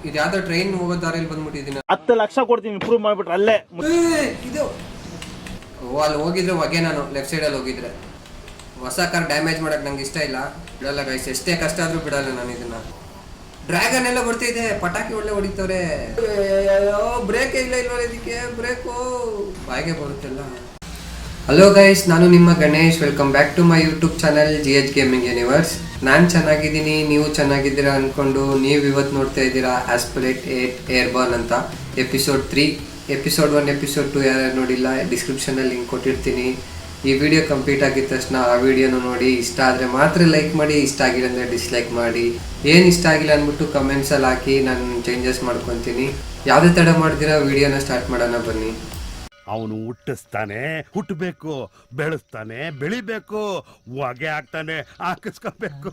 ಇದು ಯಾವ್ದೋ ಟ್ರೈನ್ ಹೋಗೋ ದಾರಿಯಲ್ಲಿ ಬಂದ್ಬಿಟ್ಟಿದ್ದೀನಿ. 10 ಲಕ್ಷ ಕೊಡ್ತೀನಿ ಇಂಪ್ರೂವ್ ಮಾಡ್ಬಿಟ್ರೆ ಅಲ್ಲೇ. ಇದು ಅಲ್ಲಿ ಹೋಗಿದ್ರೆ ಹೊಗೆ, ನಾನು ಲೆಫ್ಟ್ ಸೈಡಲ್ಲಿ ಹೋಗಿದ್ರೆ. ಹೊಸ ಕಾರ್ ಡ್ಯಾಮೇಜ್ ಮಾಡಕ್ ನಂಗೆ ಇಷ್ಟ ಇಲ್ಲ, ಬಿಡಲ್ಲ ಗೈಸ್, ಎಷ್ಟೇ ಕಷ್ಟ ಆದ್ರೂ ಬಿಡಲ್ಲ ನಾನು ಇದನ್ನ. ಡ್ರ್ಯಾಗನ್ ಎಲ್ಲ ಬರ್ತಿದೆ, ಪಟಾಕಿ ಒಳ್ಳೆ ಹೊಡಿತವ್ರೆ. ಬ್ರೇಕ್ ಇಲ್ಲ ಇದಕ್ಕೆ, ಬ್ರೇಕು ಬಾಯಿಗೆ ಬರುತ್ತೆಲ್ಲ. ಹಲೋ ಗೈಸ್, ನಾನು ನಿಮ್ಮ Ganesh. Welcome back to my YouTube channel GH gaming universe. ನಾನು ಚೆನ್ನಾಗಿದ್ದೀನಿ, ನೀವು ಚೆನ್ನಾಗಿದ್ದೀರಾ ಅಂದ್ಕೊಂಡು ನೀವು ಇವತ್ತು ನೋಡ್ತಾ ಇದ್ದೀರಾ ಆಸ್ಪಿರೇಟ್ 8 ಏರ್ಬಾರ್ನ್ ಅಂತ ಎಪಿಸೋಡ್ 3. ಎಪಿಸೋಡ್ 1 ಎಪಿಸೋಡ್ 2 ಯಾರು ನೋಡಿಲ್ಲ, ಡಿಸ್ಕ್ರಿಪ್ಷನಲ್ಲಿ ಲಿಂಕ್ ಕೊಟ್ಟಿರ್ತೀನಿ. ಈ ವಿಡಿಯೋ ಕಂಪ್ಲೀಟ್ ಆಗಿದ ತಕ್ಷಣ ಆ ವಿಡಿಯೋನು ನೋಡಿ. ಇಷ್ಟ ಆದರೆ ಮಾತ್ರ ಲೈಕ್ ಮಾಡಿ, ಇಷ್ಟ ಆಗಿಲ್ಲ ಅಂದರೆ ಡಿಸ್ಲೈಕ್ ಮಾಡಿ. ಏನು ಇಷ್ಟ ಆಗಿಲ್ಲ ಅಂದ್ಬಿಟ್ಟು ಕಮೆಂಟ್ಸಲ್ಲಿ ಹಾಕಿ, ನಾನು ಚೇಂಜಸ್ ಮಾಡ್ಕೊತೀನಿ. ಯಾವುದೇ ತಡ ಮಾಡ್ದಿರಾ ವಿಡಿಯೋನ ಸ್ಟಾರ್ಟ್ ಮಾಡೋಣ ಬನ್ನಿ. ಅವನು ಹುಟ್ಟಿಸ್ತಾನೆ, ಹುಟ್ಟಬೇಕು, ಬೆಳೆಸ್ತಾನೆ, ಬೆಳಿಬೇಕು, ಹೊಗೆ ಹಾಕ್ತಾನೆ, ಹಾಕಿಸ್ಕೋಬೇಕು.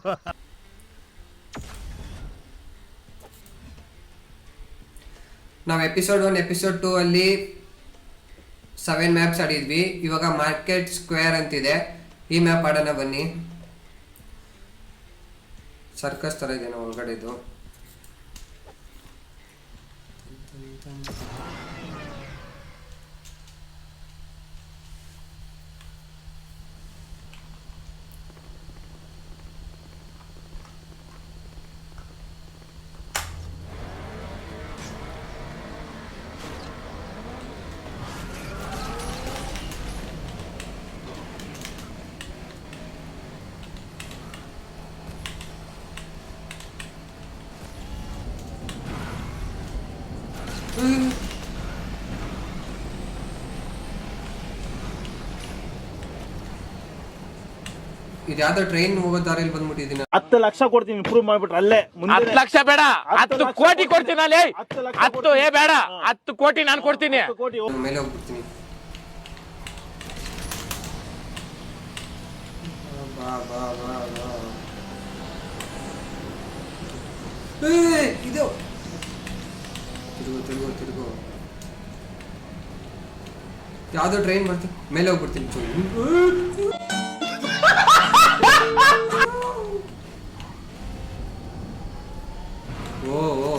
ನಾವು ಎಪಿಸೋಡ್ 1 ಎಪಿಸೋಡ್ 2 ಅಲ್ಲಿ 7 ಮ್ಯಾಪ್ಸ್ ಆಡಿದ್ವಿ. ಇವಾಗ ಮಾರ್ಕೆಟ್ ಸ್ಕ್ವೇರ್ ಅಂತಿದೆ, ಈ ಮ್ಯಾಪ್ ಆಡೋಣ ಬನ್ನಿ. ಸರ್ಕಸ್ ಥರ ಇದೆ ಒಳಗಡೆ ಇದು. ಇದು ಯಾವ್ದೋ ಟ್ರೈನ್ ಹೋಗೋ ದಾರಿಯಲ್ಲಿ ಬಂದ್ಬಿಟ್ಟಿದ್ದೀನಿ. 10 ಲಕ್ಷ ಕೊಡ್ತೀನಿ ಇಂಪ್ರೂವ್ ಮಾಡ್ಬಿಟ್ರೆ ಅಲ್ಲೇ. 10 ಲಕ್ಷ ಬೇಡ, 10 ಕೋಟಿ ಕೊಡ್ತೀನಿ. ಅಲ್ಲಿ 10 ಬೇಡ, 10 ಕೋಟಿ ನಾನು ಕೊಡ್ತೀನಿ. ಮೇಲೆ ಹೋಗ್ಬಿಡ್ತೀನಿ. ಬಾ ಬಾ ಬಾ ಬಾ. ಇದು ತಿರುಗು ತಿರುಗು ತಿರುಗು. ಯಾವ್ದೋ ಟ್ರೈನ್ ಬರ್ತೀನಿ, ಮೇಲೆ ಹೋಗ್ಬಿಡ್ತೀನಿ. ಓ ಓ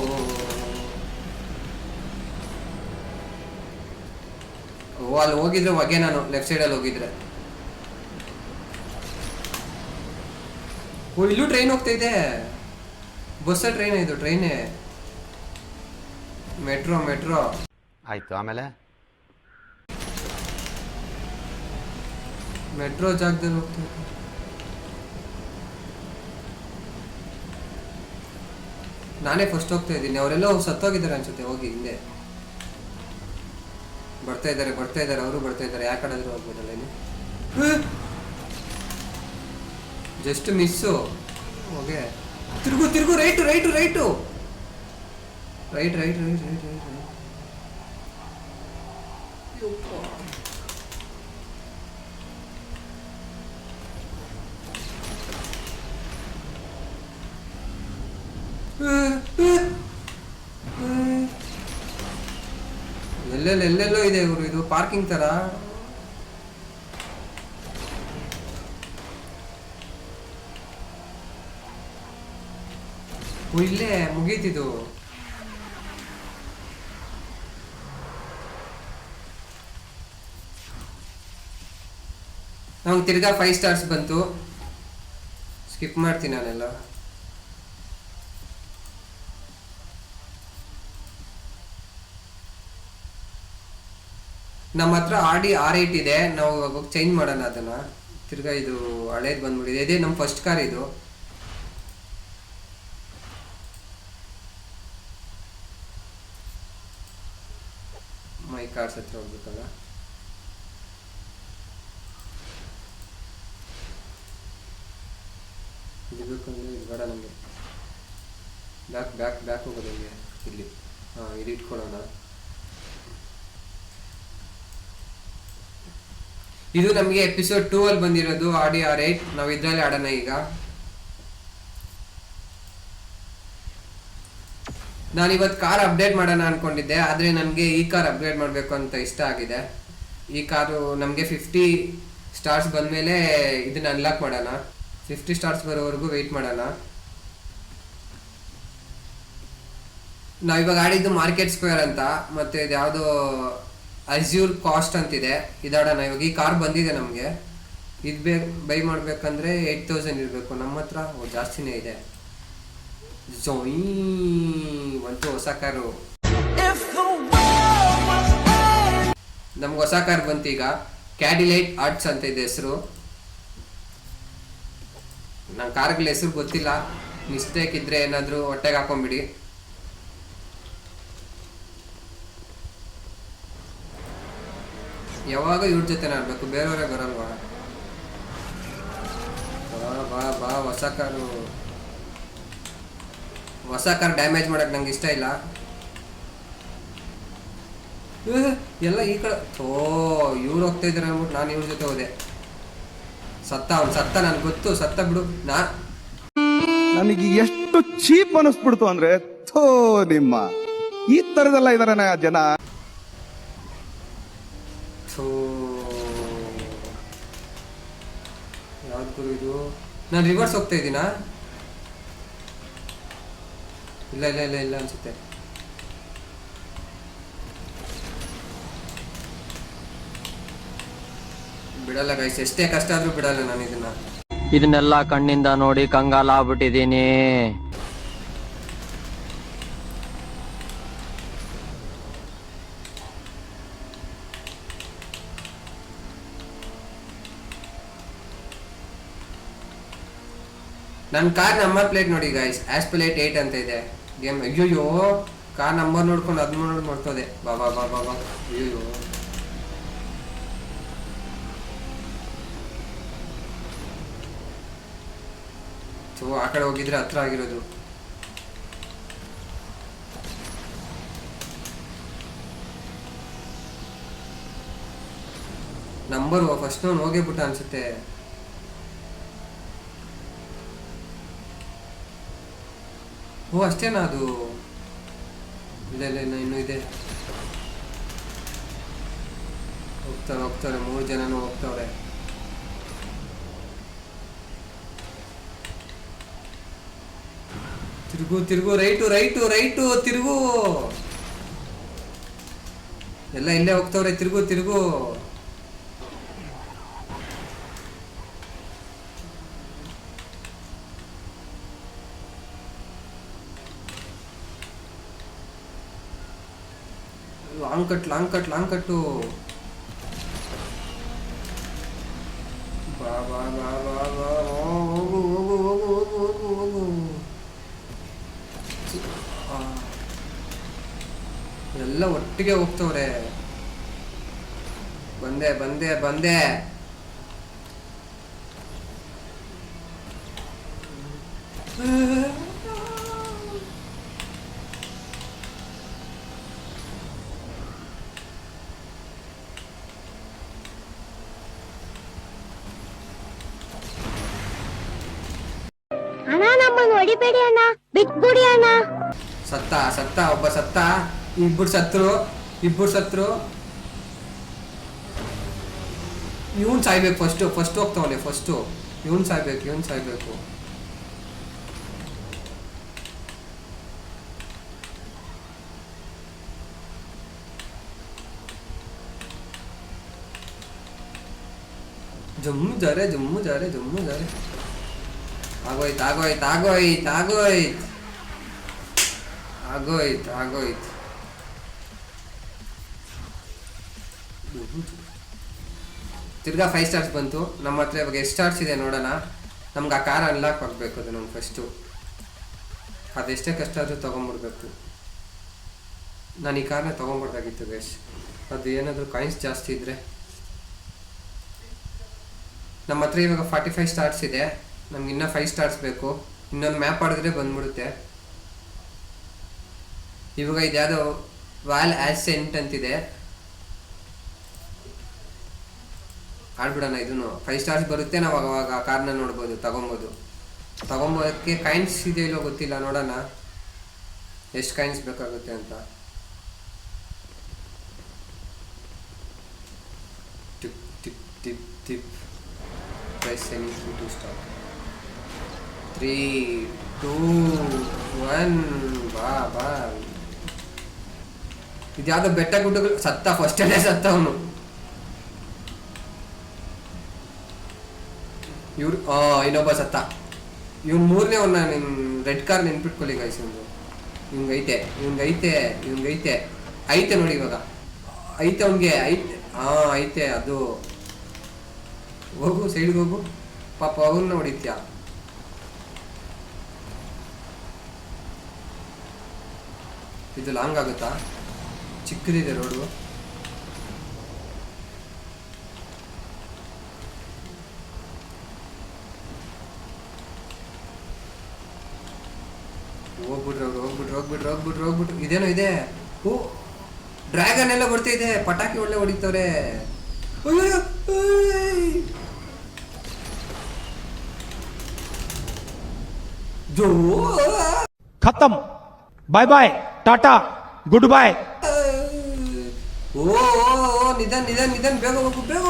ಓ, ಅಲ್ಲಿ ಹೋಗಿದ್ರೆ ಹೊಗೆ, ನಾನು ಲೆಫ್ಟ್ ಸೈಡಲ್ಲಿ ಹೋಗಿದ್ರೆ. ಓ, ಇಲ್ಲೂ ಟ್ರೈನ್ ಹೋಗ್ತಾ ಇದೆ. ಬಸ್ಸ ಟ್ರೈನ್, ಇದು ಟ್ರೈನೇ, ಮೆಟ್ರೋ ಮೆಟ್ರೋ. ಆಯ್ತು, ಆಮೇಲೆ ಮೆಟ್ರೋ ಜಾಗದಲ್ಲಿ ಹೋಗ್ತಾ ಇದೆ. ನಾನೇ ಫಸ್ಟ್ ಹೋಗ್ತಾ ಇದ್ದೀನಿ, ಅವರೆಲ್ಲ ಸತ್ತೋಗಿದ್ದಾರೆ ಅನ್ಸುತ್ತೆ. ಹೋಗಿ ಹಿಂದೆ ಬರ್ತಾ ಇದ್ದಾರೆ ಅವರು ಬರ್ತಾ ಇದ್ದಾರೆ. ಯಾಕೆ ಕಡೆದ್ರು ಹೋಗ್ಬೋದಲ್ಲ ಇನ್ನು. Just miss. ಹೋಗೆ ತಿರುಗು ತಿರುಗು, right right right right right right right right right. ಎಲ್ಲೆಲ್ಲೋ ಇದೆ ಇವರು. ಇದು ಪಾರ್ಕಿಂಗ್ ತರ. ಇಲ್ಲೇ ಮುಗೀತಿದು. ನಮ್ಗೆ ತಿರ್ಗಾ 5 ಸ್ಟಾರ್ಸ್ ಬಂತು. ಸ್ಕಿಪ್ ಮಾಡ್ತೀನಿ ನಾನೆಲ್ಲ. ನಮ್ಮ ಹತ್ರ ಆಡಿ R8 ಇದೆ, ನಾವು ಇವಾಗ ಚೇಂಜ್ ಮಾಡೋಣ ಅದನ್ನ. ತಿರ್ಗಾ ಇದು ಹಳೇದು ಬಂದ್ಬಿಟ್ಟಿದೆ. ಇದೇ ನಮ್ಮ ಫಸ್ಟ್ ಕಾರ್ ಇದು. ಮೈ ಕಾರ್ಸ್ ಹತ್ರ ಹೋಗ್ಬೇಕಲ್ಲ. ಇದು ಬೇಕಂದ್ರೆ ಇದು ಬೇಡ ನಮಗೆ. ಬ್ಯಾಕ್ ಬ್ಯಾಕ್ ಬ್ಯಾಕ್ ಹೋಗೋದು ಹಂಗೆ ಇಲ್ಲಿ. ಹಾಂ, ಇದು ಇಟ್ಕೊಳ್ಳೋಣ. ಇದು ನಮಗೆ ಎಪಿಸೋಡ್ 2 ಅಲ್ಲಿ ಬಂದಿರೋದು ಆಡಿ R8. ನಾವು ಇದರಲ್ಲಿ ಆಡೋಣ ಈಗ. ನಾನಿವತ್ತು ಕಾರ್ ಅಪ್ಡೇಟ್ ಮಾಡೋಣ ಅನ್ಕೊಂಡಿದ್ದೆ, ಆದರೆ ನನಗೆ ಈ ಕಾರ್ ಅಪ್ಗ್ರೇಡ್ ಮಾಡಬೇಕು ಅಂತ ಇಷ್ಟ ಆಗಿದೆ. ಈ ಕಾರು ನಮಗೆ 50 ಸ್ಟಾರ್ಸ್ ಬಂದಮೇಲೆ ಇದನ್ನ ಅನ್ಲಾಕ್ ಮಾಡೋಣ. 50 ಸ್ಟಾರ್ಸ್ ಬರೋವರೆಗೂ ವೆಯ್ಟ್ ಮಾಡೋಣ. ನಾವಿವಾಗ ಆಡಿದ್ದು ಮಾರ್ಕೆಟ್ ಸ್ಕ್ವೇರ್ ಅಂತ, ಮತ್ತೆ ಇದು ಯಾವುದೋ ಅಜ್ಯೂರ್ ಕಾಸ್ಟ್ ಅಂತಿದೆ. ಇದಾಡೋಣ ಇವಾಗ. ಈ ಕಾರ್ ಬಂದಿದೆ ನಮಗೆ. ಇದು ಬೈ ಮಾಡಬೇಕಂದ್ರೆ 8000 ಇರಬೇಕು. ನಮ್ಮ ಹತ್ರ ಜಾಸ್ತಿನೇ ಇದೆ. ಜೋಯಿ ಬಂತು ಹೊಸ ಕಾರು. ನಮ್ಗೆ ಹೊಸ ಕಾರ್ ಬಂತು ಈಗ. ಕ್ಯಾಡಿಲೈಟ್ ಆರ್ಟ್ಸ್ ಅಂತ ಇದೆ ಹೆಸರು. ನಂಗೆ ಕಾರ್ಗಳ ಹೆಸರು ಗೊತ್ತಿಲ್ಲ, ಮಿಸ್ಟೇಕ್ ಇದ್ರೆ ಏನಾದರೂ ಹೊಟ್ಟೆಗೆ ಹಾಕೊಂಬಿಡಿ. ಯಾವಾಗ ಇವ್ರ ಜೊತೆ ಆಡ್ಬೇಕು, ಬೇರೆಯವರೇ ಬರಲ್ವಾ? ಬಾ ಬಾ ಬಾ ಹೊಸ ಕಾರು. ಹೊಸ ಕಾರ್ ಡ್ಯಾಮೇಜ್ ಮಾಡಕ್ ನಂಗೆ ಇಷ್ಟ ಇಲ್ಲ. ಎಲ್ಲ ಈ ಕಡೆ ಇವ್ರು ಹೋಗ್ತಾ ಇದ್ದಾರೆ ಅಂದ್ಬಿಟ್ಟು ನಾನು ಇವ್ರ ಜೊತೆ ಹೋದೆ. ಅವ್ನು ಸತ್ತ, ನನ್ಗೆ ಗೊತ್ತು, ಸತ್ತ ಬಿಡು. ನನಗೆ ಎಷ್ಟು ಚೀಪ್ ಅನಿಸ್ಬಿಡ್ತು ಅಂದ್ರೆ, ಥೋ ನಿಮ್ಮ ಈ ತರದೆಲ್ಲ ಇದಾರೆ ಜನ. ಯಾವ್ದು ಗುರು ಇದು? ನಾನು ರಿವರ್ಸ್ ಹೋಗ್ತಾ ಇದ್ದೀನಾ? ಇಲ್ಲ ಇಲ್ಲ ಇಲ್ಲ ಇಲ್ಲ ಅನ್ಸುತ್ತೆ. ಬಿಡಲ್ಲ ಗೈಸ್, ಎಷ್ಟೇ ಕಷ್ಟ ಆದ್ರೂ ಬಿಡಲ್ಲ ನಾನು ಇದನ್ನೆಲ್ಲ ಕಣ್ಣಿಂದ ನೋಡಿ ಕಂಗಾಲ ಆಗ್ಬಿಟ್ಟಿದೀನಿ. ನನ್ನ ಕಾರ್ ನಂಬರ್ ಪ್ಲೇಟ್ ನೋಡಿ ಗೈಸ್, ಆಸ್ಪಲೇಟ್ 8 ಅಂತ ಇದೆ ಗೇಮ್. ಅಯ್ಯೋಯ್ಯೋ, ಕಾರ್ ನಂಬರ್ ನೋಡ್ಕೊಂಡು 13 ಮಾಡ್ತೋದೆ. ಬಾ ಬಾ ಬಾ ಬಾ ಬಾ. ಅಯ್ಯೋ ಆ ಕಡೆ ಹೋಗಿದ್ರೆ ಹತ್ರ ಆಗಿರೋದು. ನಂಬರ್ ಫಸ್ಟ್ ಅವ್ನು ಹೋಗೇ ಬಿಟ್ಟ ಅನ್ಸುತ್ತೆ. ಓ ಅಷ್ಟೇನಾ ಅದು? ಇಲ್ಲ ಇಲ್ಲ ಇನ್ನೂ ಇದೆ. ಹೋಗ್ತಾರೆ 3 ಜನನೂ ಹೋಗ್ತವ್ರೆ. ತಿರುಗು ರೈಟು ತಿರುಗು. ಎಲ್ಲ ಇಲ್ಲೇ ಹೋಗ್ತವ್ರೆ. ತಿರುಗು. ಲಾಂಗ್ ಕಟ್ಟು. ಬಾ ಬಾ ಬಾ ಬಾ ಬಾ. ಹೋಗು. ಎಲ್ಲ ಒಟ್ಟಿಗೆ ಹೋಗ್ತವ್ರೆ. ಬಂದೆ. ಅಣ್ಣ ನಮ್ಮನ್ನು ಹೊಡಿಬೇಡಿ ಅಣ್ಣ, ಬಿಟ್ಬಿಡಿ ಅಣ್ಣ. ಸತ್ತ ಒಬ್ಬ ಸತ್ತ. ಇಬ್ಬರು ಸತ್ರು. ಇವನ್ ಸಾಯ್ಬೇಕು. ಫಸ್ಟ್ ಹೋಗ್ತಾವನೆ. ಇವನ್ ಸಾಯ್ಬೇಕು. ಜಮ್ಮು ಜಾರೆ. ಆಗೋಯ್ತು. ತಿರ್ಗಾ 5 ಸ್ಟಾರ್ಸ್ ಬಂತು. ನಮ್ಮ ಹತ್ರ ಇವಾಗ ಎಷ್ಟು ಸ್ಟಾರ್ಸ್ ಇದೆ ನೋಡೋಣ. ನಮ್ಗೆ ಆ ಕಾರ್ ಅನ್ಲಾಕ್ ಆಗಬೇಕು. ಅದು ನಮ್ಗೆ ಫಸ್ಟು ಅದೆಷ್ಟೇ ಕಷ್ಟ ಆದರೂ ತೊಗೊಂಬಿಡ್ಬೇಕು. ನಾನು ಈ ಕಾರ್ನ ತೊಗೊಂಡ್ಬಾರ್ದಾಗಿತ್ತು ಗೈಸ್. ಅದು ಏನಾದರೂ ಕಾಯಿನ್ಸ್ ಜಾಸ್ತಿ ಇದ್ದರೆ. ನಮ್ಮ ಹತ್ರ ಇವಾಗ 45 ಸ್ಟಾರ್ಸ್ ಇದೆ. ನಮ್ಗೆ ಇನ್ನೂ 5 ಸ್ಟಾರ್ಸ್ ಬೇಕು. ಇನ್ನೊಂದು ಮ್ಯಾಪ್ ಆಡಿದ್ರೆ ಬಂದ್ಬಿಡುತ್ತೆ. ಇವಾಗ ಇದ್ಯಾವುದೋ ವಾಲ್ ಆಸೆಂಟ್ ಅಂತಿದೆ. ಆಡ್ಬಿಡೋಣ ಇದನ್ನು. 5 ಸ್ಟಾರ್ಸ್ ಬರುತ್ತೆ. ನಾವು ಅವಾಗ ಕಾರ್ನ ನೋಡ್ಬೋದು, ತಗೊಬೋದಕ್ಕೆ ಕಾಯಿನ್ಸ್ ಇದೆ ಇಲ್ಲೋ ಗೊತ್ತಿಲ್ಲ. ನೋಡೋಣ ಎಷ್ಟು ಕಾಯಿನ್ಸ್ ಬೇಕಾಗುತ್ತೆ ಅಂತ. Tip press anything to stop. 3, 2, 1 ಬಾ ಇದ್ಯಾವುದೋ ಬೆಟ್ಟ ಗುಡ್ಡಗಳು ಸತ್ತ ಫಸ್ಟ್ ಸತ್ತ ಅವನು. ಇವ್ರು ಇನ್ನೊಬ್ಬ ಸತ್ತ. ಇವ್ನು ಮೂರನೇ ಅವನ್ನ ನಿನ್ ರೆಡ್ ಕಾರ್ ನೆನ್ಪಿಟ್ಕೊಳ್ಳಿ ಗೈಸ್. ಇವ್ನಿಗೈತೆ ಐತೆ ನೋಡಿ ಇವಾಗ ಐತೆ ಅವ್ನಿಗೆ ಐತೆ. ಐತೆ ಅದು. ಹೋಗು ಸೈಡ್ಗೆ ಹೋಗು ಪಾಪ ಅವನ್ನ ಹೊಡಿತ್ಯಾ. ಇದು ಲಾಂಗ್ ಆಗುತ್ತಾ? ಚಿಕ್ಕದಿದೆ ರೋಡು. ಹೋಗ್ಬಿಟ್ರು. ಇದೇನೋ ಇದೆ. ಓ ಡ್ರ್ಯಾಗನ್ ಎಲ್ಲ ಬರ್ತಿದೆ. ಪಟಾಕಿ ಒಳ್ಳೆ ಹೊಡಿತವ್ರೆ. खत्म bye bye tata goodbye. ಓ ನಿಧಾನ ಬೇಗ ಹೋಗು ಬೇಗ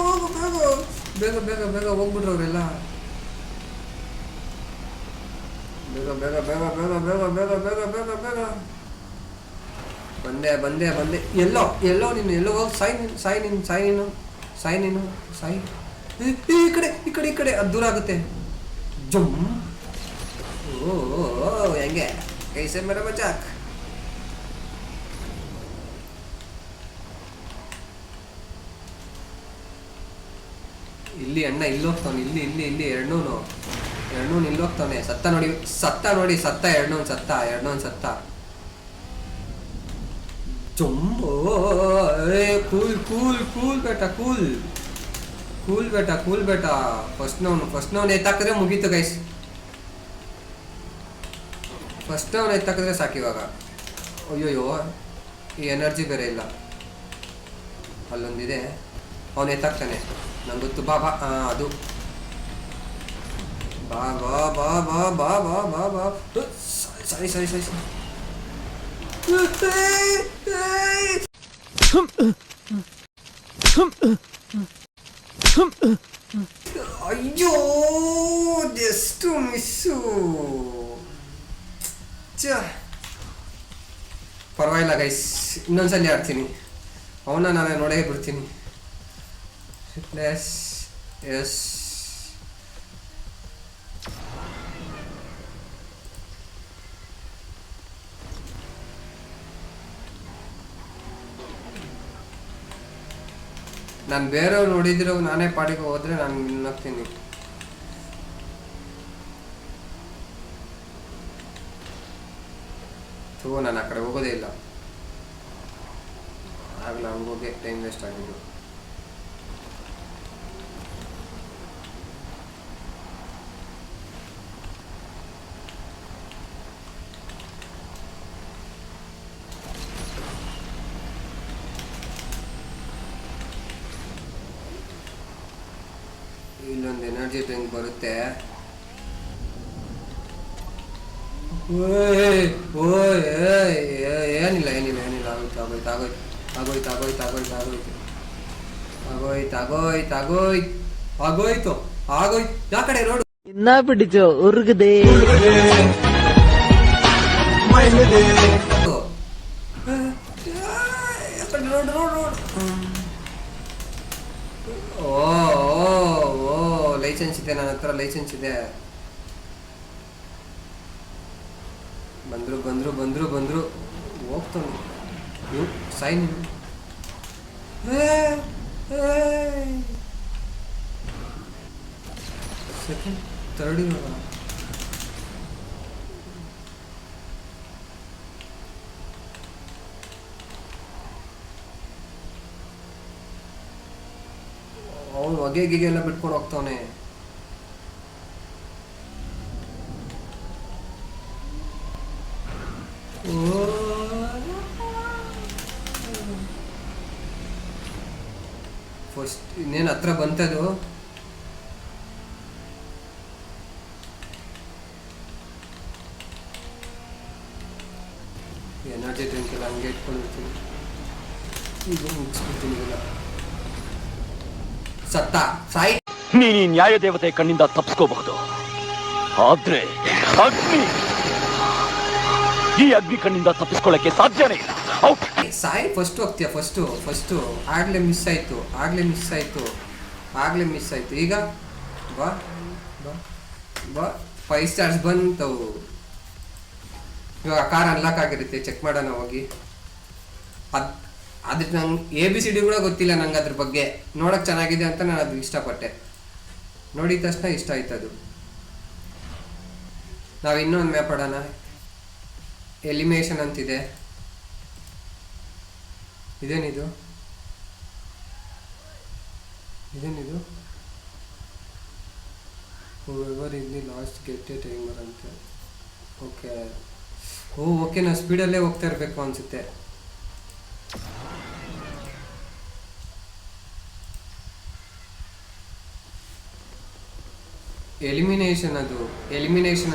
ಹೋಗ್ಬಿಟ್ರು ಅವರೆಲ್ಲ. ಬೇಗ ಬಂದೆ. ಎಲ್ಲೋ ನೀನು ಎಲ್ಲೋ ಹೋಗಿ ಸಾಯಿ ನೀನು. ಈ ಕಡೆ ಅದು ದೂರ ಆಗುತ್ತೆ. ಜಮ್. ಓ ಹೆಂಗೆ ಕೈಸೆ ಮೇರ ಬಚಾಕ್. ಇಲ್ಲಿ ಅಣ್ಣ ಇಲ್ಲಿ ಹೋಗ್ತಾನೆ. ಇಲ್ಲಿ ಎರಡ್ನೂನು ಇಲ್ಲಿ ಹೋಗ್ತಾನೆ. ಸತ್ತ ನೋಡಿ ಎರಡ್ನೂನ್ ಸತ್ತ. ಜಂಬೋ ಕೂಲ್ ಬೇಟ. ಫಸ್ಟ್ ನೌನ್ ಎತ್ತಾಕಿದ್ರೆ ಮುಗೀತು ಗೈಸ್. ಫಸ್ಟ್ ಅವನು ಎತ್ತಾಕಿದ್ರೆ ಸಾಕಿವಾಗ. ಅಯ್ಯೋಯ್ಯೋ ಈ ಎನರ್ಜಿ ಬೇರೆ ಇಲ್ಲ. ಅಲ್ಲೊಂದಿದೆ ಅವನು ಎತ್ತಾಕ್ತಾನೆ ನಂಗೆ ಗೊತ್ತು. ಬಾ ಅದು ಬಾ ಸರಿ ಅಯ್ಯೋ ಜಸ್ಟ್ ಮಿಸ್ಸು. ಪರವಾಗಿಲ್ಲ ಗೈಸ್, ಇನ್ನೊಂದ್ಸಲಿ ಆಡ್ತೀನಿ. ಅವನ್ನ ನಾನೇ ನೋಡೇ ಬಿಡ್ತೀನಿ. ಎಸ್ ನಾನು ಬೇರೆಯವ್ರು ನೋಡಿದ್ರು ನಾನೇ ಪಾಡಿಗೆ ಹೋದ್ರೆ ನಾನು ನಿನ್ನೋಗ್ತೀನಿ. ನಾನು ಆ ಕಡೆ ಹೋಗೋದೇ ಇಲ್ಲ. ಆಗಲ್ಲ ಹಂಗೋಗಿ ಟೈಮ್ ವೇಸ್ಟ್ ಆಗಿದ್ದು. ಇಲ್ಲೊಂದು ಎನರ್ಜಿ ಡ್ರಿಂಕ್ ಬರುತ್ತೆ. ಏನಿಲ್ಲ ಆಗೋಯ್ತು. ಯಾ ಕಡೆ ರೋಡ್ ಇನ್ನ ಬಿಡಿಚೋ ಉರ್ಗದೆ. ಓ ಲೈಸೆನ್ಸ್ ಇದೆ ನನ್ನ ಹತ್ರ, ಲೈಸೆನ್ಸ್ ಇದೆ. ಬಂದ್ರು ಹೋಗ್ತಾನೆ. ಸೈನ್ ಸೆಕೆಂಡ್ ಥರ್ಡ್ ಅವನು ಹೊಗೆ ಗಿಗೆ ಎಲ್ಲ ಬಿಟ್ಕೊಂಡು ಹೋಗ್ತಾವನೆ. ಫಸ್ಟ್ ಇನ್ನೇನು ಹತ್ರ ಬಂತದು. ಎನರ್ಜಿ ಡ್ರಿಂಕ್ ಎಲ್ಲ ಹಂಗೆ ಇಟ್ಕೊಂಡಿರ್ತೀನಿ. ಈಗ ಮುಗಿಸ್ಬಿಡ್ತೀನಿ ಇದೆಲ್ಲ. ಸತ್ತ ಸಾಯಿ. ನೀನು ಈ ನ್ಯಾಯ ದೇವತೆ ಕಣ್ಣಿಂದ ತಪ್ಪಿಸ್ಕೋಬಹುದು, ಆದ್ರೆ ಅಗ್ನಿ ಈ ಅಗ್ನಿ ಕಣ್ಣಿಂದ ತಪ್ಪಿಸ್ಕೊಳ್ಳಕ್ಕೆ ಸಾಧ್ಯನೇ ಇಲ್ಲ. ಔಟ್. ಸಾಯಿ ಫಸ್ಟ್ ಹೋಗ್ತೀಯ, ಫಸ್ಟು ಆಗ್ಲೇ ಮಿಸ್ ಆಯ್ತು. ಈಗ ಬಾ ಬಾ ಬಾ 5 ಸ್ಟಾರ್ಸ್ ಬಂತವು. ಇವಾಗ ಕಾರ್ ಅನ್ಲಾಕ್ ಆಗಿರುತ್ತೆ, ಚೆಕ್ ಮಾಡೋಣ ಹೋಗಿ. ಅದ್ರ ನಂಗೆ ABCD ಕೂಡ ಗೊತ್ತಿಲ್ಲ ನಂಗೆ ಅದ್ರ ಬಗ್ಗೆ. ನೋಡಕ್ ಚೆನ್ನಾಗಿದೆ ಅಂತ ನಾನು ಅದು ಇಷ್ಟಪಟ್ಟೆ. ನೋಡಿದ ತಕ್ಷಣ ಇಷ್ಟ ಆಯ್ತು ಅದು. ನಾವು ಇನ್ನೊಂದು ಮ್ಯಾಪ್ ಆಡೋಣ. ಎಲಿಮಿನೇಷನ್ ಅಂತಿದೆ. ಇದೇನಿದು whoever in the last get a timer ಅಂತ. ಓಕೆ ನಾವು ಸ್ಪೀಡಲ್ಲೇ ಹೋಗ್ತಾ ಇರಬೇಕು ಅನ್ಸುತ್ತೆ. ಎಲಿಮಿನೇಷನ್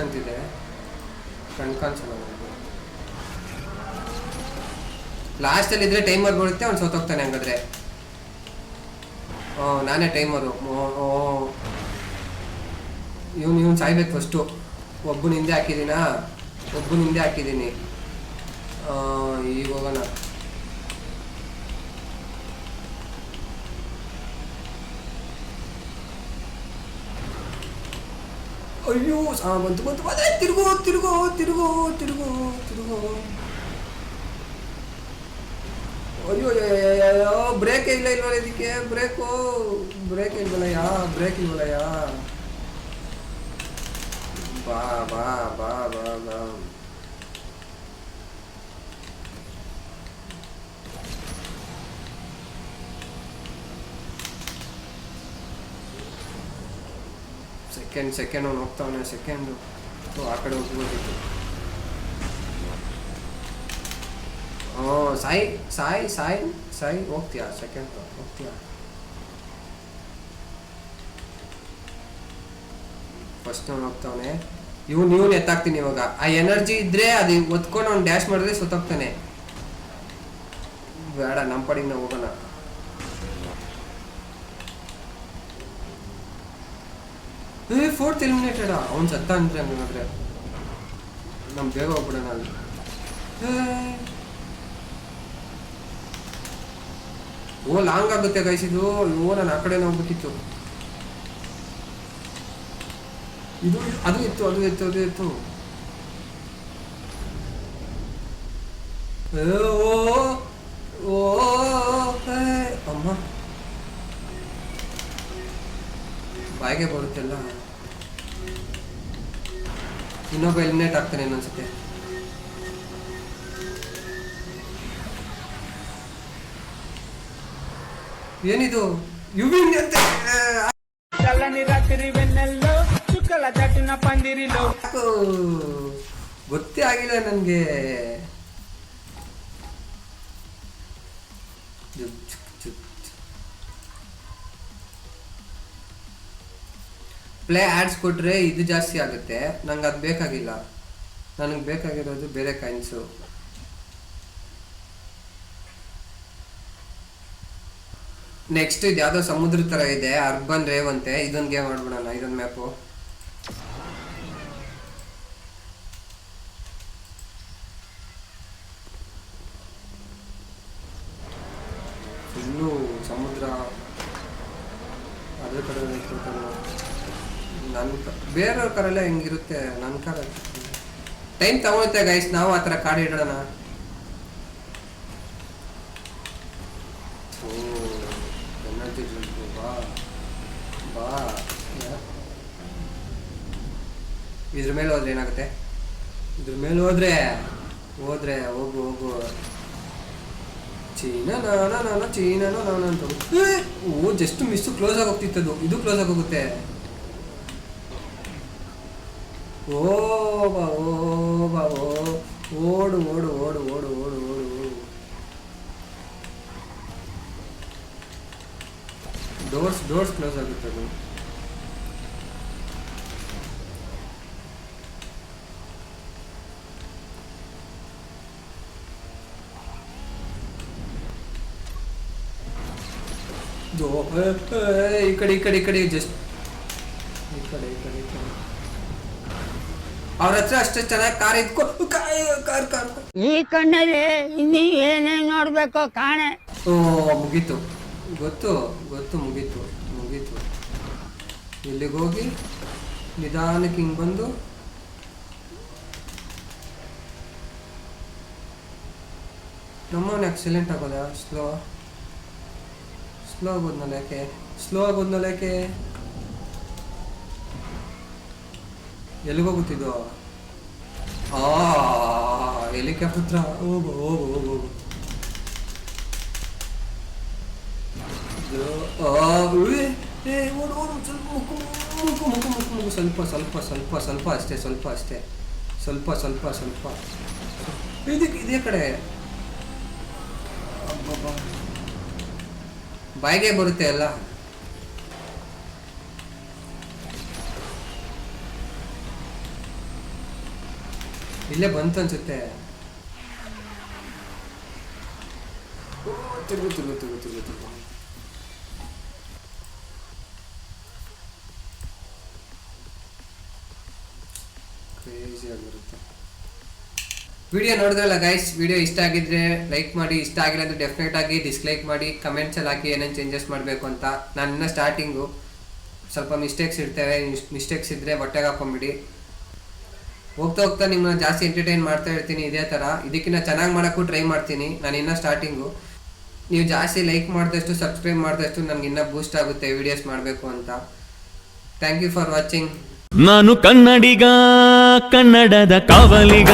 ಅಂತಿದೆ. ಕಾಣಿಸಲ್ಲ. ಲಾಸ್ಟಲ್ಲಿ ಇದ್ರೆ ಟೈಮರ್ ಬರುತ್ತೆ, ಅವ್ನು ಸೋತೋಗ್ತಾನೆ ಹಂಗಾದ್ರೆ. ನಾನೇ ಟೈಮರು. ಇವನು ಸಾಯ್ಬೇಕು ಫಸ್ಟು. ಒಬ್ಬನ ಹಿಂದೆ ಹಾಕಿದ್ದೀನಿ. ಈಗ ಹೋಗೋಣ. ಅಯ್ಯೋ ಬಂತು. ತಿರುಗು. ಅಯ್ಯೋ ಬ್ರೇಕ್ ಇಲ್ವಲ್ಲ ಇದಕ್ಕೆ. ಬ್ರೇಕ್ ಇಲ್ವಲ್ಲಯ್ಯ. ಬಾ. ಸೆಕೆಂಡ್ ಅವ್ನು ಹೋಗ್ತಾವನೆ. ಆ ಕಡೆ ಹೋಗ್ಬೋದಿತ್ತು. ಸಾಯಿ ಹೋಗ್ತೀಯಾ? ಸೆಕೆಂಡ್ ಹೋಗ್ತೀಯಾ? ಫಸ್ಟ್ ಅವ್ನು ಹೋಗ್ತಾವನೆ. ಇವನು ಎತ್ತಾಕ್ತೀನಿ ಇವಾಗ. ಆ ಎನರ್ಜಿ ಇದ್ರೆ ಅದು ಒತ್ಕೊಂಡು ಅವ್ನು ಡ್ಯಾಶ್ ಮಾಡಿದ್ರೆ ಸೊತ್ತೋಗ್ತಾನೆ. ಬೇಡ, ನಮ್ಮ ಪಡಿಗೆ ನಾವು ಹೋಗೋಣ. Fourth eliminated. ಅವ್ನು ಸತ್ತ ಅಂದ್ರೆ ಹಂಗಾದ್ರೆ ನಮ್ ಬೇಗ ಹೋಗ್ಬಿಡೋಣ ಅಲ್ಲಿ. ಲಾಂಗ್ ಆಗುತ್ತೆ ಗೈಸ್ ಇದು. ನಾನು ಆ ಕಡೆ ಹೋಗ್ಬೇಕಿತ್ತು. ಅದು ಇತ್ತು. ಅಮ್ಮ ಬಾಯಿಗೆ ಬರುತ್ತೆಲ್ಲ. ಇನ್ನೊಬ್ಬ ಎಲಿಮಿನೇಟ್ ಆಗ್ತಾನೆ ಇನ್ನೊಂದ್ಸತಿ. ಏನಿದು? ಗೊತ್ತೇ ಆಗಿಲ್ಲ ನನ್ಗೆ. ಪ್ಲೇ ಆಡ್ಸ್ ಕೊಟ್ರೆ ಇದು ಜಾಸ್ತಿ ಆಗುತ್ತೆ. ನಂಗೆ ಅದು ಬೇಕಾಗಿಲ್ಲ. ನನಗೆ ಬೇಕಾಗಿರೋದು ಬೇರೆ ಕಾಯಿನ್ಸು. ನೆಕ್ಸ್ಟ್ ಇದು ಯಾವುದೋ ಸಮುದ್ರ ತರ ಇದೆ, ಅರ್ಬನ್ ರೇವ್ ಅಂತೆ. ಇದೊಂದು ಗೇಮ್ ಆಡ್ಬಿಡೋಣ. ಇದೊಂದು ಮ್ಯಾಪು. ಫುಲ್ಲು ಸಮುದ್ರ. ಅದೇ ಕಡೆ ಬೇರೆಯವ್ರ ಕಾರೆಲ್ಲ ಹೆಂಗಿರುತ್ತೆ, ನನ್ನ ಕಾರ ಟೈಮ್ ತಗೊಳುತ್ತೆ ಗೈಸ್. ನಾವು ಆ ಥರ ಕಾಡು ಇಡೋಣ. ಎನರ್ಜಿ ಬಾ. ಇದ್ರ ಮೇಲೆ ಹೋದ್ರೆ ಏನಾಗುತ್ತೆ? ಇದ್ರ ಮೇಲೆ ಹೋದ್ರೆ ಹೋಗು. ಚೀನೋ ಅಂತ. ಜಸ್ಟ್ ಮಿಸ್ಸು ಕ್ಲೋಸ್ ಆಗಿ ಹೋಗ್ತಿತ್ತದು. ಇದು ಕ್ಲೋಸ್ ಆಗಿ ಹೋಗುತ್ತೆ. ಓಡು. ಡೋರ್ಸ್ ಕ್ಲೋಸ್ ಆಗುತ್ತೆ ಅದು. ಈ ಕಡೆ ಜಸ್ಟ್ ಈ ಕಡೆ ಅವ್ರ ಹತ್ರ ಅಷ್ಟು ಚೆನ್ನಾಗಿ ಕಾರ್ ಇದ್ಕೊ ಕಾರ್ ಕಾರ್ ಈ ಕಣ್ಣಲ್ಲಿ ಇನ್ನೀ ಏನೇನ್ ನೋಡ್ಬೇಕೋ ಕಾಣೆ. ಓ ಮುಗೀತು, ಗೊತ್ತು ಗೊತ್ತು, ಮುಗೀತು ಮುಗೀತು. ಇಲ್ಲಿಗೆ ಹೋಗಿ ನಿಧಾನಕ್ಕೆ ಹಿಂಗೆ ಬಂದು ನಮ್ಮವನು ಎಕ್ಸಲೆಂಟ್ ಆಗೋದ. ಸ್ಲೋ ಆಗೋದ್ನಲ್ಲ ಯಾಕೆ, ಎಲ್ಲಿಗೋಗುತ್ತಿದ್ದು? ಹೆಲಿಕಾಪ್ಟರ್ ಹತ್ರ ಹೋಗು ಹೋಗು ಹೋಗು ಹೋಗು. ಸ್ವಲ್ಪ ಅಷ್ಟೇ, ಸ್ವಲ್ಪ ಇದೇ ಕಡೆ ಬಾಯಿಗೆ ಬರುತ್ತೆ ಅಲ್ಲ. ಇಲ್ಲೇ ಬಂತು ಅನ್ಸುತ್ತೆ. ತಿರುಗು. ಕ್ರೇಜಿ ಆಗಿರುತ್ತೆ. ವಿಡಿಯೋ ನೋಡಿದ್ರಲ್ಲ ಗೈಸ್, ವಿಡಿಯೋ ಇಷ್ಟ ಆಗಿದ್ರೆ ಲೈಕ್ ಮಾಡಿ, ಇಷ್ಟ ಆಗಿಲ್ಲ ಅಂದ್ರೆ ಡೆಫಿನೆಟ್ ಆಗಿ ಡಿಸ್ಲೈಕ್ ಮಾಡಿ, ಕಮೆಂಟ್ಸಲ್ಲಿ ಹಾಕಿ ಏನೇನು ಚೇಂಜಸ್ ಮಾಡಬೇಕು ಅಂತ. ನಾನು ಇನ್ನೂ ಸ್ಟಾರ್ಟಿಂಗು, ಸ್ವಲ್ಪ ಮಿಸ್ಟೇಕ್ಸ್ ಇರ್ತವೆ, ಮಿಸ್ಟೇಕ್ಸ್ ಇದ್ದರೆ ಹೊಟ್ಟೆಗೆ ಹಾಕೊಂಬಿಡಿ. ಹೋಗ್ತಾ ನಿಮ್ಮನ್ನ ಜಾಸ್ತಿ ಎಂಟರ್ಟೈನ್ ಮಾಡ್ತಾ ಇರ್ತೀನಿ ಇದೇ ಥರ. ಇದಕ್ಕಿಂತ ಚೆನ್ನಾಗಿ ಮಾಡೋಕ್ಕೂ ಟ್ರೈ ಮಾಡ್ತೀನಿ. ನಾನು ಇನ್ನೂ ಸ್ಟಾರ್ಟಿಂಗು. ನೀವು ಜಾಸ್ತಿ ಲೈಕ್ ಮಾಡಿದಷ್ಟು, ಸಬ್ಸ್ಕ್ರೈಬ್ ಮಾಡಿದಷ್ಟು ನನಗೆ ಇನ್ನೂ ಬೂಸ್ಟ್ ಆಗುತ್ತೆ ವೀಡಿಯೋಸ್ ಮಾಡಬೇಕು ಅಂತ. Thank you for watching. ನಾನು ಕನ್ನಡಿಗ, ಕನ್ನಡದ ಕಾವಲಿಗ.